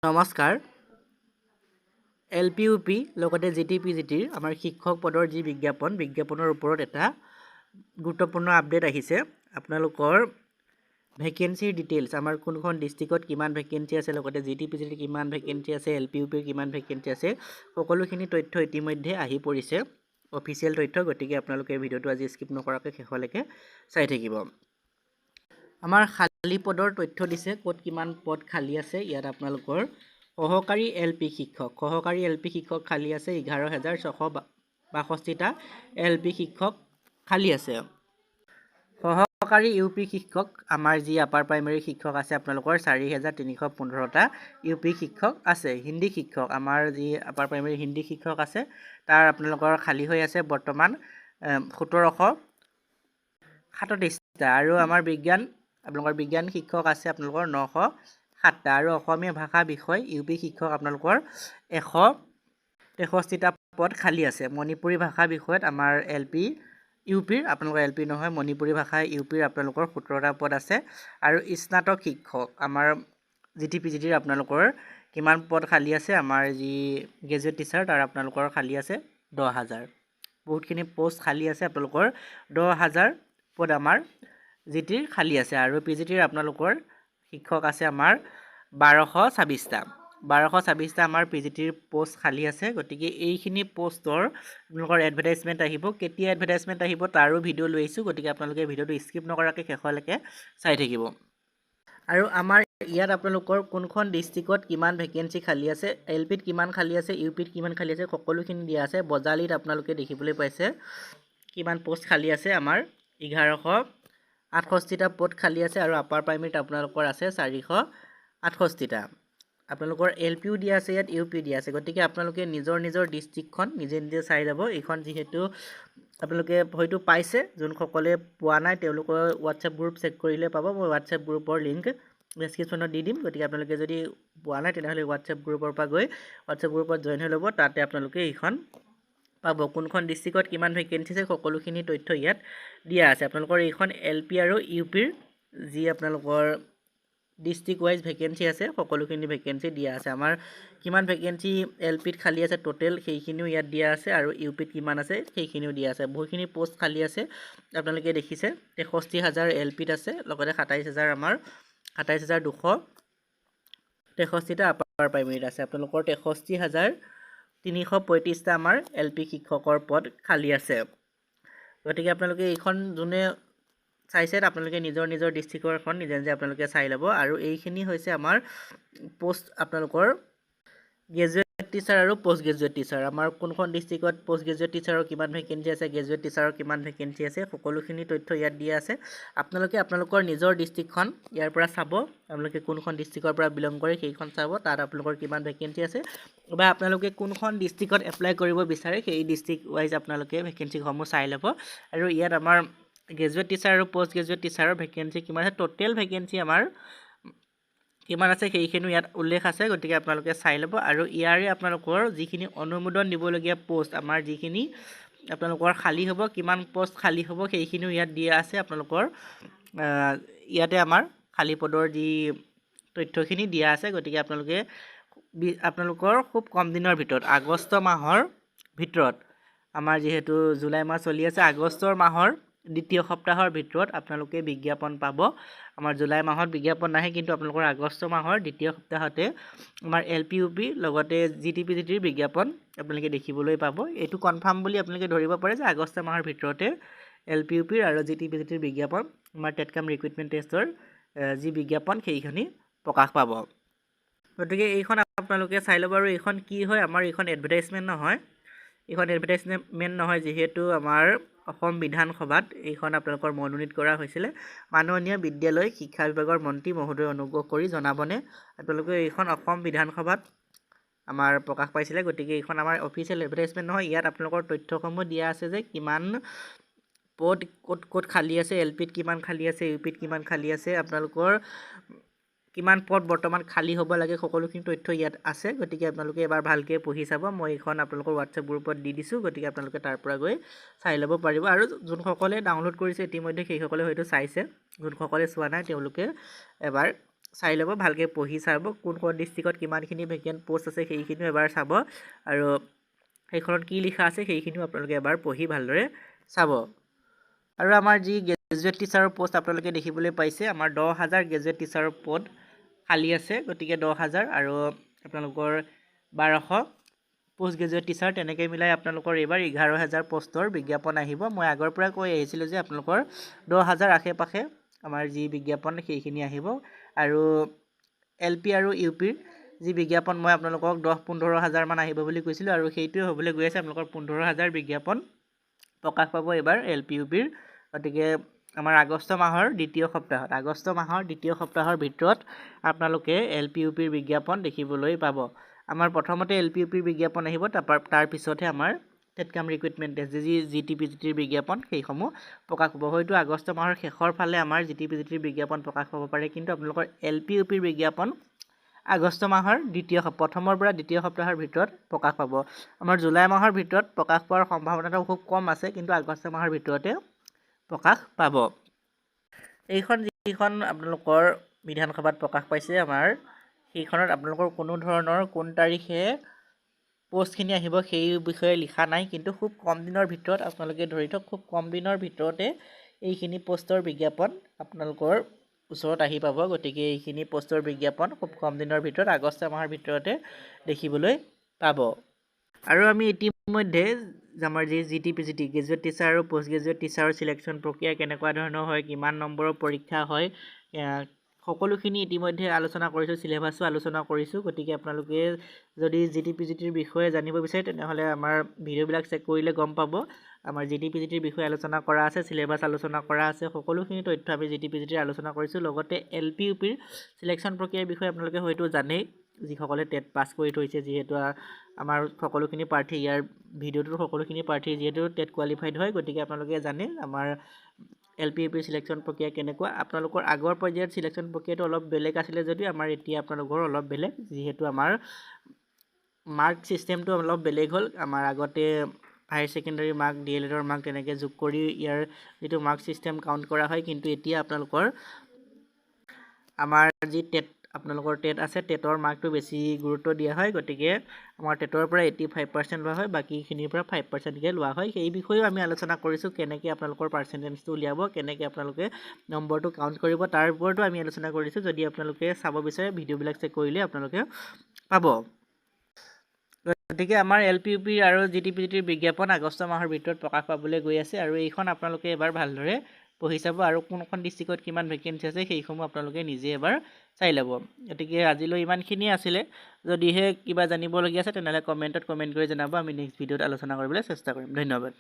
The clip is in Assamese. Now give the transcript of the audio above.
নমস্কাৰ। LPUP লগতে GTPGTৰ আমাৰ শিক্ষক পদৰ যি বিজ্ঞাপনৰ ওপৰত এটা গুৰুত্বপূৰ্ণ আপডেট আহিছে। আপোনালোকৰ ভেকেঞ্চিৰ ডিটেইলছ, আমাৰ কোনখন ডিষ্ট্ৰিক্টত কিমান ভেকেঞ্চি আছে, লগতে GTPGTৰ কিমান ভেকেঞ্চি আছে, LPUPৰ কিমান ভেকেঞ্চি আছে, সকলোখিনি তথ্য ইতিমধ্যে আহি পৰিছে, অফিচিয়েল তথ্য। গতিকে আপোনালোকে ভিডিঅ'টো আজি স্কিপ নকৰাকৈ শেষলৈকে চাই থাকিব। আমাৰ খালী পদৰ তথ্য দিছে, ক'ত কিমান পদ খালী আছে। ইয়াত আপোনালোকৰ সহকাৰী LP শিক্ষক খালী আছে 11,662টা LP শিক্ষক খালী আছে। সহকাৰী UP শিক্ষক, আমাৰ যি আপাৰ প্ৰাইমেৰী শিক্ষক আছে, আপোনালোকৰ 4,315টা UP শিক্ষক আছে। হিন্দী শিক্ষক, আমাৰ যি আপাৰ প্ৰাইমেৰী হিন্দী শিক্ষক আছে, তাৰ আপোনালোকৰ খালী হৈ আছে বৰ্তমান 1,737টা। আৰু আমাৰ আপোনালোকৰ বিজ্ঞান শিক্ষক আছে আপোনালোকৰ 907টা। আৰু অসমীয়া ভাষা বিষয় UP শিক্ষক আপোনালোকৰ 163টা পদ খালী আছে। মণিপুৰী ভাষা বিষয়ত আমাৰ UPৰ আপোনালোকৰ LP নহয়, মণিপুৰী ভাষা UPৰ আপোনালোকৰ 17টা পদ আছে। আৰু স্নাতক শিক্ষক আমাৰ GTPGTৰ আপোনালোকৰ কিমান পদ খালী আছে, আমাৰ যি গ্ৰেজুৱেট টিচাৰ তাৰ আপোনালোকৰ খালী আছে 10,000। বহুতখিনি পোষ্ট খালী আছে, আপোনালোকৰ 10,000 পদ আমাৰ GTৰ খালী আছে। আৰু PGTৰ আপোনালোকৰ শিক্ষক আছে আমাৰ 1226টা আমাৰ PGTৰ পোষ্ট খালী আছে। গতিকে এইখিনি পোষ্টৰ আপোনালোকৰ এডভাৰটাইজমেণ্ট আহিব। কেতিয়া এডভাৰটাইজমেণ্ট আহিব তাৰো ভিডিঅ' লৈ আহিছোঁ, গতিকে আপোনালোকে ভিডিঅ'টো স্কিপ নকৰাকৈ শেষলৈকে চাই থাকিব। আৰু আমাৰ ইয়াত আপোনালোকৰ কোনখন ডিষ্ট্ৰিক্টত কিমান ভেকেঞ্চি খালী আছে, LPত কিমান খালী আছে, UPত কিমান খালী আছে, সকলোখিনি দিয়া আছে। বজালিত আপোনালোকে দেখিবলৈ পাইছে কিমান পোষ্ট খালী আছে, আমাৰ 1168টা পদ খালী আছে। আৰু আপাৰ প্ৰাইমেৰীত আপোনালোকৰ আছে 468টা। আপোনালোকৰ LPও দিয়া আছে, ইয়াত UP দিয়া আছে। গতিকে আপোনালোকে নিজৰ ডিষ্ট্ৰিক্টখন নিজে চাই যাব। এইখন যিহেতু আপোনালোকে হয়তো পাইছে, যোনসকলে পোৱা নাই তেওঁলোকৰ হোৱাটছএপ গ্ৰুপ চেক কৰিলে পাব। মই হোৱাটছএপ গ্ৰুপৰ লিংক ডেছক্ৰিপশ্যনত দি দিম। গতিকে আপোনালোকে যদি পোৱা নাই তেনেহ'লে হোৱাটছএপ গ্ৰুপৰ পৰা গৈ হোৱাটছএপ গ্ৰুপত জইন হৈ ল'ব। তাতে আপোনালোকে এইখন পাব, কোনখন ডিষ্ট্ৰিক্টত কিমান ভেকেঞ্চি আছে, সকলোখিনি তথ্য ইয়াত দিয়া আছে। আপোনালোকৰ এইখন LP আৰু UPৰ যি আপোনালোকৰ ডিষ্ট্ৰিক্ট ৱাইজ ভেকেঞ্চি আছে, সকলোখিনি ভেকেঞ্চি দিয়া আছে। আমাৰ কিমান ভেকেঞ্চি LPত খালী আছে টোটেল, সেইখিনিও ইয়াত দিয়া আছে। আৰু UPত কিমান আছে সেইখিনিও দিয়া আছে। বহুতখিনি পোষ্ট খালী আছে, আপোনালোকে দেখিছে। 63,000 LPত আছে, লগতে 27,263টা আপাৰ প্ৰাইমেৰীত আছে। আপোনালোকৰ 63,335টা আমাৰ LP শিক্ষকৰ পদ খালী আছে। গতিকে আপোনালোকে এইখন যোনে চাইছে, আপোনালোকে নিজৰ ডিষ্ট্ৰিক্টৰ এখন নিজে আপোনালোকে চাই ল'ব। আৰু এইখিনি হৈছে আমাৰ পোষ্ট, আপোনালোকৰ গ্ৰেজুৱেট টিচাৰ আৰু পষ্ট গ্ৰেজুৱেট টিচাৰ। আমাৰ কোনখন ডিষ্ট্ৰিক্টত পষ্ট গ্ৰেজুৱেট টিচাৰৰ কিমান ভেকেঞ্চি আছে, গ্ৰেজুৱেট টিচাৰৰ কিমান ভেকেঞ্চি আছে, সকলোখিনি তথ্য ইয়াত দিয়া আছে। আপোনালোকে আপোনালোকৰ নিজৰ ডিষ্ট্ৰিক্টখন ইয়াৰ পৰা চাব, আপোনালোকে কোনখন ডিষ্ট্ৰিক্টৰ পৰা বিলং কৰে সেইখন চাব, তাত আপোনালোকৰ কিমান ভেকেঞ্চি আছে, বা আপোনালোকে কোনখন ডিষ্ট্ৰিক্টত এপ্লাই কৰিব বিচাৰে সেই ডিষ্ট্ৰিক্ট ৱাইজ আপোনালোকে ভেকেঞ্চিসমূহ চাই ল'ব। আৰু ইয়াত আমাৰ গ্ৰেজুৱেট টিচাৰ আৰু পষ্ট গ্ৰেজুৱেট টিচাৰৰ ভেকেঞ্চি কিমান আছে, টোটেল ভেকেঞ্চি আমাৰ কিমান আছে সেইখিনিও ইয়াত উল্লেখ আছে। গতিকে আপোনালোকে চাই ল'ব। আৰু ইয়াৰে আপোনালোকৰ যিখিনি অনুমোদন দিবলগীয়া পোষ্ট, আমাৰ যিখিনি আপোনালোকৰ খালী হ'ব, কিমান পোষ্ট খালী হ'ব সেইখিনিও ইয়াত দিয়া আছে। আপোনালোকৰ ইয়াতে আমাৰ খালী পদৰ যি তথ্যখিনি দিয়া আছে। গতিকে আপোনালোকৰ খুব কম দিনৰ ভিতৰত, আগষ্ট মাহৰ ভিতৰত, আমাৰ যিহেতু জুলাই মাহ চলি আছে, আগষ্টৰ মাহৰ দ্বিতীয় সপ্তাহৰ ভিতৰত আপোনালোকে বিজ্ঞাপন পাব। আমাৰ জুলাই মাহত বিজ্ঞাপন নাহে, কিন্তু আপোনালোকৰ আগষ্ট মাহৰ দ্বিতীয় সপ্তাহতে আমাৰ LPUP লগতে GTPGTৰ বিজ্ঞাপন আপোনালোকে দেখিবলৈ পাব। এইটো কনফাৰ্ম বুলি আপোনালোকে ধৰিব পাৰে যে আগষ্ট মাহৰ ভিতৰতে LPUPৰ আৰু GTPGTৰ বিজ্ঞাপন, আমাৰ টেটকাম ৰিক্ৰুইটমেণ্ট টেষ্টৰ যি বিজ্ঞাপন সেইখিনি প্ৰকাশ পাব। গতিকে এইখন আপোনালোকে চাই ল'ব। আৰু এইখন কি হয়, আমাৰ এইখন এডভাৰটাইজমেণ্ট নহয়, যিহেতু আমাৰ অসম বিধানসভাত এইখন আপোনালোকৰ মনোনীত কৰা হৈছিলে। মাননীয় বিদ্যালয় শিক্ষা বিভাগৰ মন্ত্ৰী মহোদয় অনুগ্ৰহ কৰি জনাবনে, আপোনালোকে এইখন অসম বিধানসভাত আমাৰ প্ৰকাশ পাইছিলে। গতিকে এইখন আমাৰ অফিচিয়েল এডভাৰটাইজমেণ্ট নহয়। ইয়াত আপোনালোকৰ তথ্যসমূহ দিয়া আছে যে কিমান পদ ক'ত খালী আছে, LPত কিমান খালী আছে, UPত কিমান খালী আছে, আপোনালোকৰ কিমান পদ বৰ্তমান খালী হ'ব লাগে, সকলোখিনি তথ্য ইয়াত আছে। গতিকে আপোনালোকে এবাৰ ভালকৈ পঢ়ি চাব। মই এইখন আপোনালোকৰ হোৱাটছএপ গ্ৰুপত দি দিছোঁ, গতিকে আপোনালোকে তাৰ পৰা গৈ চাই ল'ব পাৰিব। আৰু যোনসকলে ডাউনলোড কৰিছে ইতিমধ্যে সেইসকলে হয়তো চাইছে, যোনসকলে চোৱা নাই তেওঁলোকে এবাৰ চাই ল'ব, ভালকৈ পঢ়ি চাব কোন ডিষ্ট্ৰিক্টত কিমানখিনি ভেকেণ্ট পষ্ট আছে সেইখিনিও এবাৰ চাব আৰু সেইখনত কি লিখা আছে সেইখিনিও আপোনালোকে এবাৰ পঢ়ি ভালদৰে চাব। আৰু আমাৰ যি গ্ৰেজুৱেট টিচাৰৰ পষ্ট আপোনালোকে দেখিবলৈ পাইছে, আমাৰ 10,000 গ্ৰেজুৱেট টিচাৰৰ পদ খালী আছে, গতিকে 10,000 আৰু আপোনালোকৰ 1200 পোষ্ট গ্ৰেজুৱেট টিচাৰ, তেনেকৈ মিলাই আপোনালোকৰ এইবাৰ 11,000 পষ্টৰ বিজ্ঞাপন আহিব। মই আগৰ পৰা কৈ আহিছিলোঁ যে আপোনালোকৰ 10,000 আশে-পাশে আমাৰ যি বিজ্ঞাপন সেইখিনি আহিব। আৰু LP আৰু UPৰ যি বিজ্ঞাপন মই আপোনালোকক 10-15,000 মান আহিব বুলি কৈছিলোঁ, আৰু সেইটোৱে হ'বলৈ গৈ আছে। আপোনালোকৰ 15,000 বিজ্ঞাপন প্ৰকাশ পাব এইবাৰ LP UPৰ। গতিকে আমাৰ আগষ্ট মাহৰ দ্বিতীয় সপ্তাহৰ ভিতৰত আপোনালোকে LP UPৰ বিজ্ঞাপন দেখিবলৈ পাব। আমাৰ প্ৰথমতে LP UPৰ বিজ্ঞাপন আহিব, তাৰ পিছতহে আমাৰ টেটকাম ৰিক্ৰুইটমেণ্ট টেষ্ট যি GT-PGTৰ বিজ্ঞাপন সেইসমূহ প্ৰকাশ পাব। হয়তো আগষ্ট মাহৰ শেষৰ ফালে আমাৰ GT-PGTৰ বিজ্ঞাপন প্ৰকাশ পাব পাৰে, কিন্তু আপোনালোকৰ LP UPৰ বিজ্ঞাপন আগষ্ট মাহৰ প্ৰথমৰ পৰা দ্বিতীয় সপ্তাহৰ ভিতৰত প্ৰকাশ পাব। আমাৰ জুলাই মাহৰ ভিতৰত প্ৰকাশ পোৱাৰ সম্ভাৱনাটো খুব কম আছে, কিন্তু আগষ্ট মাহৰ ভিতৰতে প্ৰকাশ পাব। এইখন যিখন আপোনালোকৰ বিধানসভাত প্ৰকাশ পাইছে আমাৰ, সেইখনত আপোনালোকৰ কোনো ধৰণৰ কোন তাৰিখে পষ্টখিনি আহিব সেই বিষয়ে লিখা নাই, কিন্তু খুব কম দিনৰ ভিতৰত আপোনালোকে ধৰি থওক, খুব কম দিনৰ ভিতৰতে এইখিনি পষ্টৰ বিজ্ঞাপন আপোনালোকৰ ওচৰত আহি পাব। গতিকে এইখিনি পষ্টৰ বিজ্ঞাপন খুব কম দিনৰ ভিতৰত আগষ্ট মাহৰ ভিতৰতে দেখিবলৈ পাব। আৰু আমি ইতিমধ্যে আমাৰ যি GT-PGT গ্ৰেজুৱেট টিচাৰ আৰু পোষ্ট গ্ৰেজুৱেট টিচাৰৰ চিলেকশ্যন প্ৰক্ৰিয়া কেনেকুৱা ধৰণৰ হয়, কিমান নম্বৰৰ পৰীক্ষা হয়, সকলোখিনি ইতিমধ্যে আলোচনা কৰিছোঁ, চিলেবাছো আলোচনা কৰিছোঁ। গতিকে আপোনালোকে যদি GT-PGTৰ বিষয়ে জানিব বিচাৰে তেনেহ'লে আমাৰ ভিডিঅ'বিলাক চেক কৰিলে গম পাব। আমাৰ GT-PGTৰ বিষয়ে আলোচনা কৰা আছে, চিলেবাছ আলোচনা কৰা আছে, সকলোখিনি তথ্য আমি GT-PGTৰ আলোচনা কৰিছোঁ। লগতে LP UPৰ চিলেকশ্যন প্ৰক্ৰিয়াৰ বিষয়ে আপোনালোকে হয়তো জানেই, যিসকলে টেট পাছ কৰি থৈছে। যিহেতু আমাৰ সকলোখিনি প্ৰাৰ্থী ইয়াৰ ভিডিঅ'টোৰ সকলোখিনি প্ৰাৰ্থী যিহেতু টেট কোৱালিফাইড হয়, গতিকে আপোনালোকে জানে আমাৰ LP UPৰ চিলেকশ্যন প্ৰক্ৰিয়া কেনেকুৱা। আপোনালোকৰ আগৰ পৰ্যায়ত চিলেকশ্যন প্ৰক্ৰিয়াটো অলপ বেলেগ আছিলে যদিও আমাৰ এতিয়া আপোনালোকৰ অলপ বেলেগ, যিহেতু আমাৰ মাৰ্ক ছিষ্টেমটো অলপ বেলেগ হ'ল। আমাৰ আগতে হায়াৰ ছেকেণ্ডেৰী মাৰ্ক, DLEডৰ মাৰ্ক তেনেকৈ যোগ কৰি ইয়াৰ যিটো মাৰ্ক ছিষ্টেম কাউণ্ট কৰা হয়, কিন্তু এতিয়া আপোনালোকৰ আমাৰ যি আপোনালোকৰ টেট আছে, টেটৰ মাৰ্কটো বেছি গুৰুত্ব দিয়া হয়। গতিকে আমাৰ টেটৰ পৰা 85% লোৱা হয়, বাকীখিনিৰ পৰা 5%কৈ লোৱা হয়। সেই বিষয়েও আমি আলোচনা কৰিছোঁ, কেনেকৈ আপোনালোকৰ পাৰ্চেণ্টেজটো উলিয়াব, কেনেকৈ আপোনালোকে নম্বৰটো কাউণ্ট কৰিব, তাৰ ওপৰতো আমি আলোচনা কৰিছোঁ। যদি আপোনালোকে চাব বিচাৰে ভিডিঅ'বিলাক চেক কৰিলে আপোনালোকে পাব। গতিকে আমাৰ LP UPৰ আৰু GT-PGTৰ বিজ্ঞাপন আগষ্ট মাহৰ ভিতৰত প্ৰকাশ পাবলৈ গৈ আছে, আৰু এইখন আপোনালোকে এবাৰ ভালদৰে পঢ়ি চাব, আৰু কোনখন ডিষ্ট্ৰিক্টত কিমান ভেকেঞ্চি আছে সেইসমূহ আপোনালোকে নিজে এবাৰ চাই ল'ব। গতিকে আজিলৈ ইমানখিনিয়ে আছিলে। যদিহে কিবা জানিবলগীয়া আছে তেনেহ'লে কমেণ্ট কৰি জনাব, আমি নেক্সট ভিডিঅ'ত আলোচনা কৰিবলৈ চেষ্টা কৰিম। ধন্যবাদ।